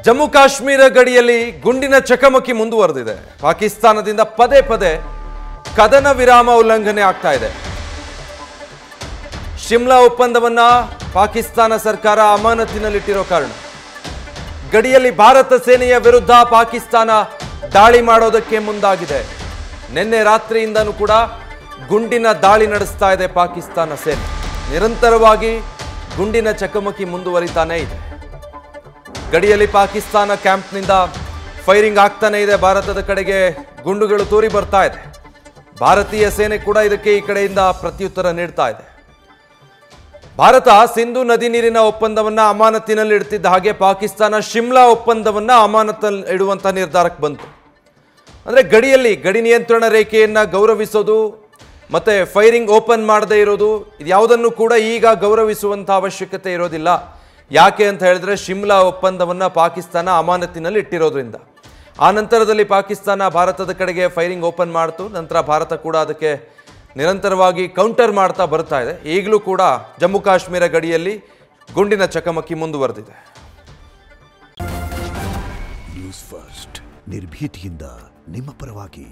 ಜಮ್ಮು ಕಾಶ್ಮೀರ ಗಡಿಯಲ್ಲಿ ಗುಂಡಿನ ಚಕಮಕಿ ಮುಂದುವರೆದಿದೆ. ಪಾಕಿಸ್ತಾನದಿಂದ ಪದೇ ಪದೇ ಕದನ ವಿರಾಮ ಉಲ್ಲಂಘನೆ ಆಗ್ತಾ ಇದೆ. ಶಿಮ್ಲಾ ಒಪ್ಪಂದವನ್ನ ಪಾಕಿಸ್ತಾನ ಸರ್ಕಾರ ಅಮಾನತಿನಲ್ಲಿಟ್ಟಿರೋ ಕಾರಣ ಗಡಿಯಲ್ಲಿ ಭಾರತ ಸೇನೆಯ ವಿರುದ್ಧ ಪಾಕಿಸ್ತಾನ ದಾಳಿ ಮಾಡೋದಕ್ಕೆ ಮುಂದಾಗಿದೆ. ನಿನ್ನೆ ರಾತ್ರಿಯಿಂದನೂ ಕೂಡ ಗುಂಡಿನ ದಾಳಿ ನಡೆಸ್ತಾ ಇದೆ ಪಾಕಿಸ್ತಾನ ಸೇನೆ. ನಿರಂತರವಾಗಿ ಗುಂಡಿನ ಚಕಮಕಿ ಮುಂದುವರಿತಾನೇ ಇದೆ. ಗಡಿಯಲ್ಲಿ ಪಾಕಿಸ್ತಾನ ಕ್ಯಾಂಪ್ನಿಂದ ಫೈರಿಂಗ್ ಆಗ್ತಾನೆ ಇದೆ. ಭಾರತದ ಕಡೆಗೆ ಗುಂಡುಗಳು ತೂರಿ ಬರ್ತಾ ಇದೆ. ಭಾರತೀಯ ಸೇನೆ ಕೂಡ ಇದಕ್ಕೆ ಈ ಕಡೆಯಿಂದ ಪ್ರತ್ಯುತ್ತರ ನೀಡ್ತಾ ಇದೆ. ಭಾರತ ಸಿಂಧು ನದಿ ನೀರಿನ ಒಪ್ಪಂದವನ್ನ ಅಮಾನತಿನಲ್ಲಿ ಇಡ್ತಿದ್ದ ಹಾಗೆ ಪಾಕಿಸ್ತಾನ ಶಿಮ್ಲಾ ಒಪ್ಪಂದವನ್ನ ಅಮಾನತಲ್ಲಿ ಇಡುವಂತ ನಿರ್ಧಾರಕ್ಕೆ ಬಂತು. ಅಂದ್ರೆ ಗಡಿಯಲ್ಲಿ ಗಡಿ ನಿಯಂತ್ರಣ ರೇಖೆಯನ್ನ ಗೌರವಿಸೋದು ಮತ್ತೆ ಫೈರಿಂಗ್ ಓಪನ್ ಮಾಡದೇ ಇರೋದು ಇದ್ಯಾವುದನ್ನು ಕೂಡ ಈಗ ಗೌರವಿಸುವಂತ ಅವಶ್ಯಕತೆ ಇರೋದಿಲ್ಲ. ಯಾಕೆ ಅಂತ ಹೇಳಿದ್ರೆ ಶಿಮ್ಲಾ ಒಪ್ಪಂದವನ್ನ ಪಾಕಿಸ್ತಾನ ಅಮಾನತಿನಲ್ಲಿ ಇಟ್ಟಿರೋದ್ರಿಂದ. ಆ ನಂತರದಲ್ಲಿ ಪಾಕಿಸ್ತಾನ ಭಾರತದ ಕಡೆಗೆ ಫೈರಿಂಗ್ ಓಪನ್ ಮಾಡ್ತು. ನಂತರ ಭಾರತ ಕೂಡ ಅದಕ್ಕೆ ನಿರಂತರವಾಗಿ ಕೌಂಟರ್ ಮಾಡ್ತಾ ಬರ್ತಾ ಇದೆ. ಈಗಲೂ ಕೂಡ ಜಮ್ಮು ಕಾಶ್ಮೀರ ಗಡಿಯಲ್ಲಿ ಗುಂಡಿನ ಚಕಮಕಿ ಮುಂದುವರೆದಿದೆ. ನ್ಯೂಸ್ ಫಸ್ಟ್ ನಿರ್ಭೀತಿಯಿಂದ ನಿಮ್ಮ ಪರವಾಗಿ.